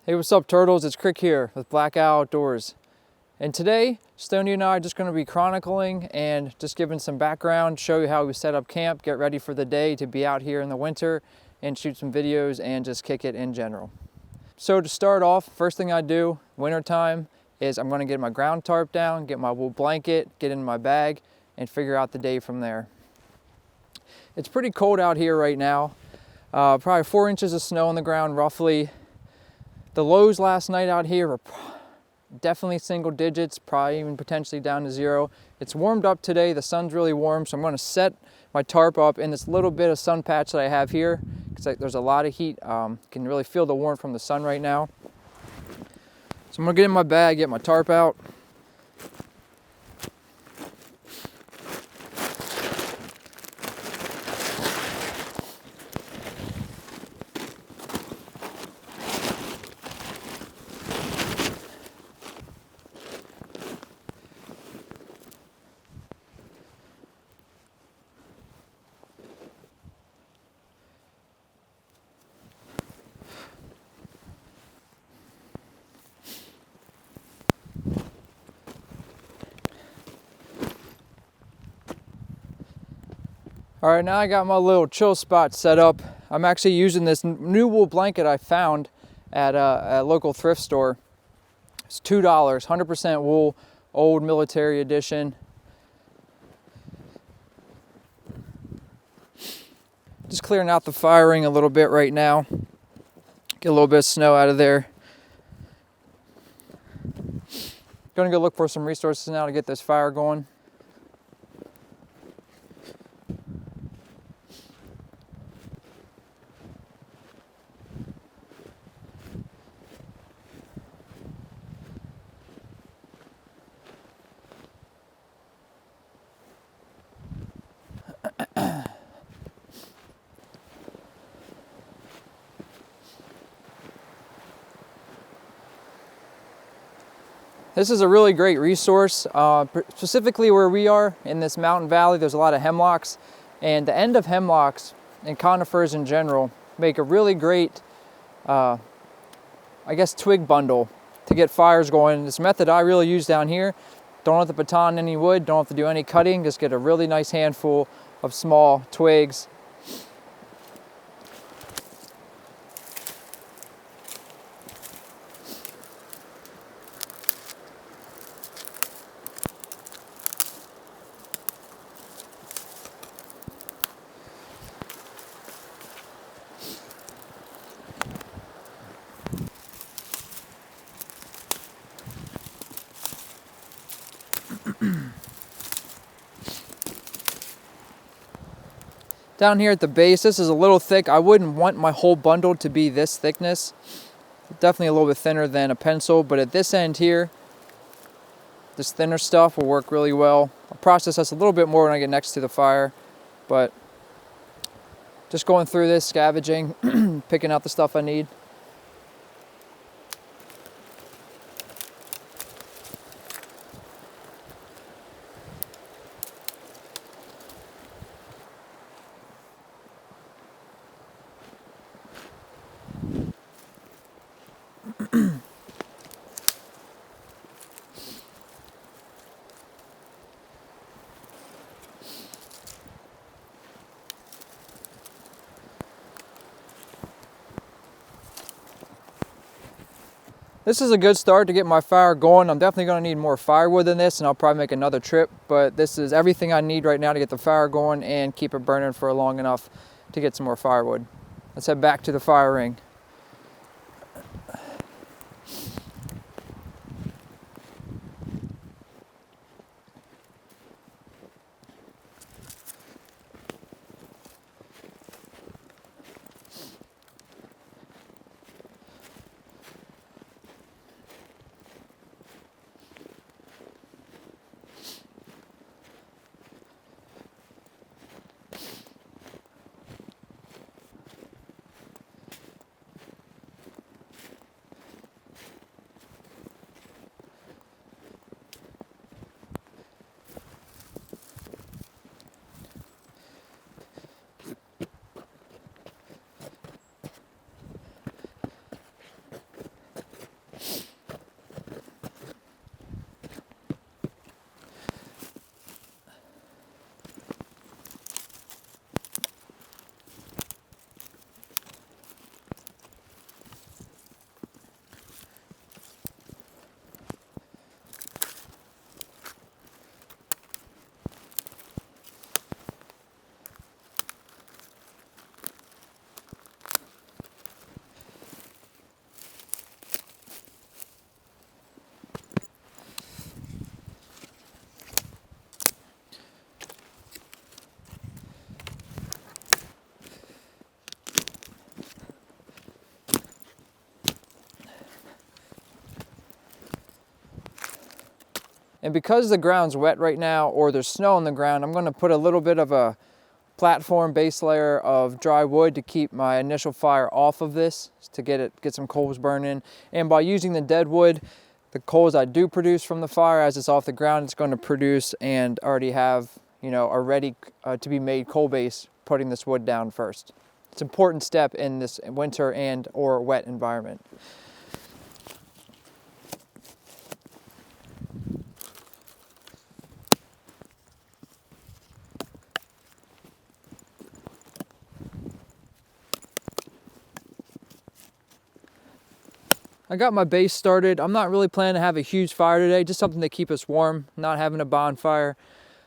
Hey, what's up, turtles? It's Krik here with Black Owl Outdoors. And today, Stony and I are just going to be chronicling and just giving some background, show you how we set up camp, get ready for the day to be out here in the winter, and shoot some videos and just kick it in general. So to start off, first thing I do, wintertime, is I'm going to get my ground tarp down, get my wool blanket, get in my bag, and figure out the day from there. It's pretty cold out here right now. Probably 4 inches of snow on the ground, roughly. The lows last night out here were definitely single digits, probably even potentially down to 0. It's warmed up today, the sun's really warm, so I'm gonna set my tarp up in this little bit of sun patch that I have here, because there's a lot of heat. Can really feel the warmth from the sun right now. So I'm gonna get in my bag, get my tarp out. All right, now I got my little chill spot set up. I'm actually using this new wool blanket I found at a local thrift store. It's $2, 100% wool, old military edition. Just clearing out the fire ring a little bit right now. Get a little bit of snow out of there. Gonna go look for some resources now to get this fire going. This is a really great resource, specifically where we are in this mountain valley. There's a lot of hemlocks, and the end of hemlocks and conifers in general make a really great, I guess, twig bundle to get fires going. This method I really use down here. Don't have to baton any wood, don't have to do any cutting, just get a really nice handful of small twigs. Down here at the base, this is a little thick. I wouldn't want my whole bundle to be this thickness. Definitely a little bit thinner than a pencil, but at this end here, this thinner stuff will work really well. I'll process this a little bit more when I get next to the fire, but just going through this, scavenging, picking out the stuff I need. This is a good start to get my fire going. I'm definitely going to need more firewood than this, and I'll probably make another trip, but this is everything I need right now to get the fire going and keep it burning for long enough to get some more firewood. Let's head back to the fire ring. And because the ground's wet right now, or there's snow on the ground, I'm gonna put a little bit of a platform base layer of dry wood to keep my initial fire off of this, to get some coals burning. And by using the dead wood, the coals I do produce from the fire, as it's off the ground, it's going to produce and already have, you know, a ready to be made coal base, putting this wood down first. It's an important step in this winter and or wet environment. I got my base started. I'm not really planning to have a huge fire today, just something to keep us warm, not having a bonfire.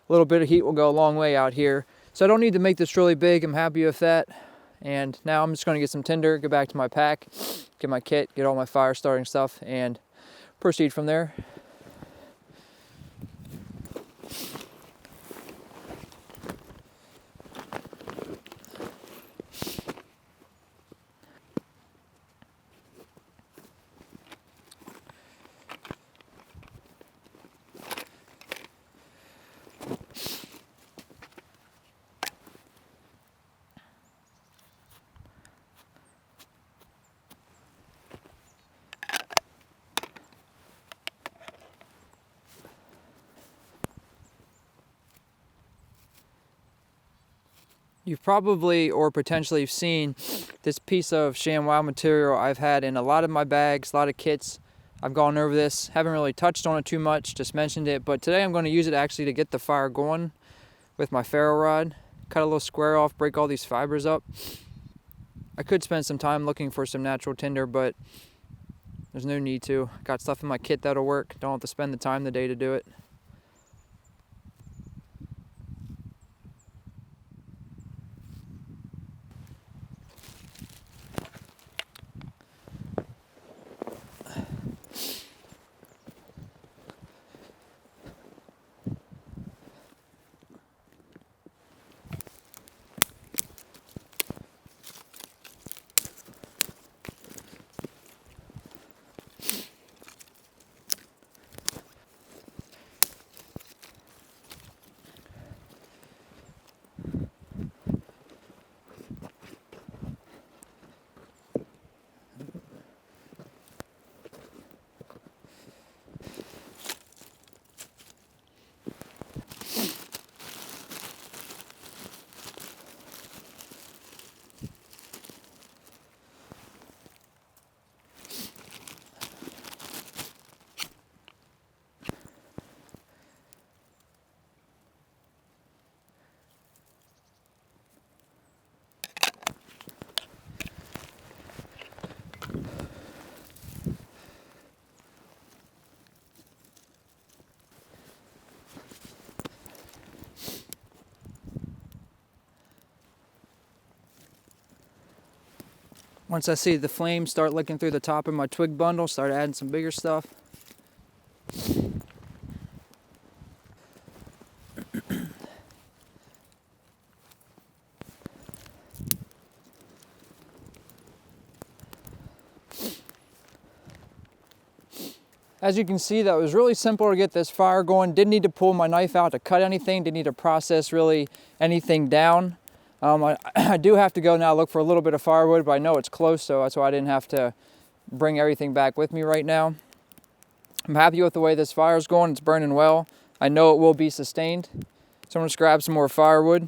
A little bit of heat will go a long way out here. So I don't need to make this really big. I'm happy with that. And now I'm just gonna get some tinder, get back to my pack, get my kit, get all my fire starting stuff, and proceed from there. You've probably or potentially seen this piece of ShamWow material I've had in a lot of my bags, a lot of kits. I've gone over this, haven't really touched on it too much, just mentioned it, but today I'm going to use it actually to get the fire going with my ferro rod. Cut a little square off, break all these fibers up. I could spend some time looking for some natural tinder, but there's no need to. Got stuff in my kit that'll work. Don't have to spend the time today to do it. Once I see the flames start licking through the top of my twig bundle, start adding some bigger stuff. As you can see, that was really simple to get this fire going. Didn't need to pull my knife out to cut anything, didn't need to process really anything down. I do have to go now look for a little bit of firewood, but I know it's close, so that's why I didn't have to bring everything back with me right now. I'm happy with the way this fire's going. It's burning well. I know it will be sustained. So I'm gonna just grab some more firewood.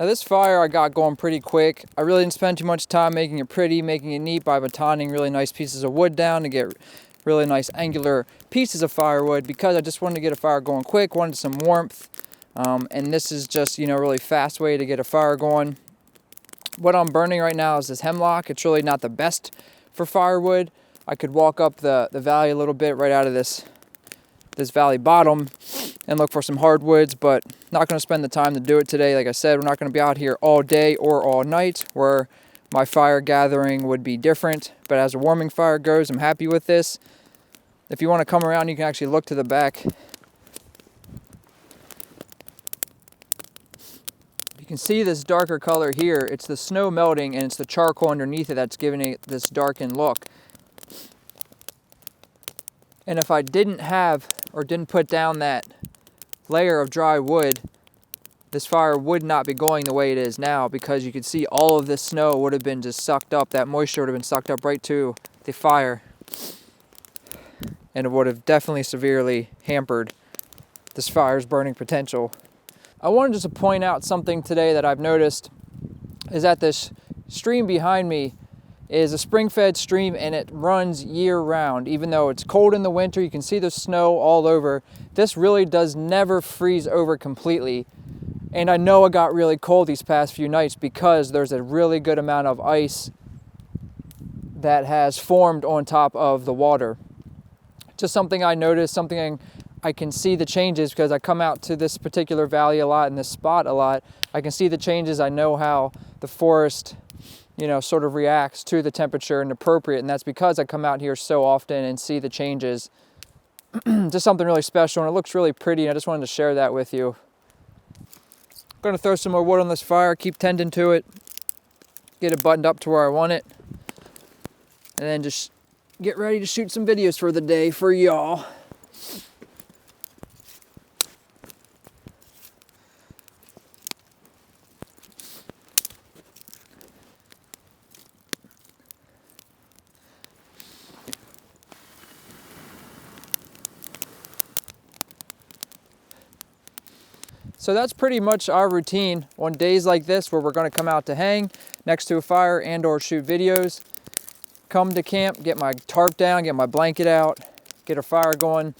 Now this fire I got going pretty quick. I really didn't spend too much time making it pretty, making it neat by batoning really nice pieces of wood down to get really nice angular pieces of firewood, because I just wanted to get a fire going quick, wanted some warmth. And this is just, you know, a really fast way to get a fire going. What I'm burning right now is this hemlock. It's really not the best for firewood. I could walk up the valley a little bit right out of this valley bottom and look for some hardwoods, but not going to spend the time to do it today. Like I said, we're not going to be out here all day or all night, where my fire gathering would be different. But as a warming fire goes, I'm happy with this. If you want to come around, you can actually look to the back. You can see this darker color here. It's the snow melting, and it's the charcoal underneath it that's giving it this darkened look. And if I didn't have or didn't put down that layer of dry wood, this fire would not be going the way it is now, because you could see all of this snow would have been just sucked up. That moisture would have been sucked up right to the fire, and it would have definitely severely hampered this fire's burning potential. I wanted just to point out something today that I've noticed, is that this stream behind me is a spring-fed stream, and it runs year-round. Even though it's cold in the winter, you can see the snow all over. This really does never freeze over completely. And I know it got really cold these past few nights because there's a really good amount of ice that has formed on top of the water. Just something I noticed, something I can see the changes, because I come out to this particular valley a lot and this spot a lot. I can see the changes. I know how the forest, you know, sort of reacts to the temperature and appropriate, and that's because I come out here so often and see the changes. Just something really special, and it looks really pretty, and I just wanted to share that with you. I'm going to throw some more wood on this fire, keep tending to it, get it buttoned up to where I want it, and then just get ready to shoot some videos for the day for y'all. So that's pretty much our routine on days like this, where we're going to come out to hang next to a fire and or shoot videos. Come to camp, get my tarp down, get my blanket out, get a fire going,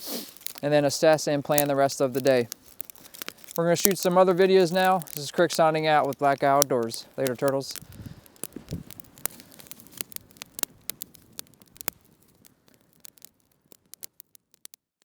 and then assess and plan the rest of the day. We're going to shoot some other videos now. This is Krik signing out with Black Outdoors. Later, turtles.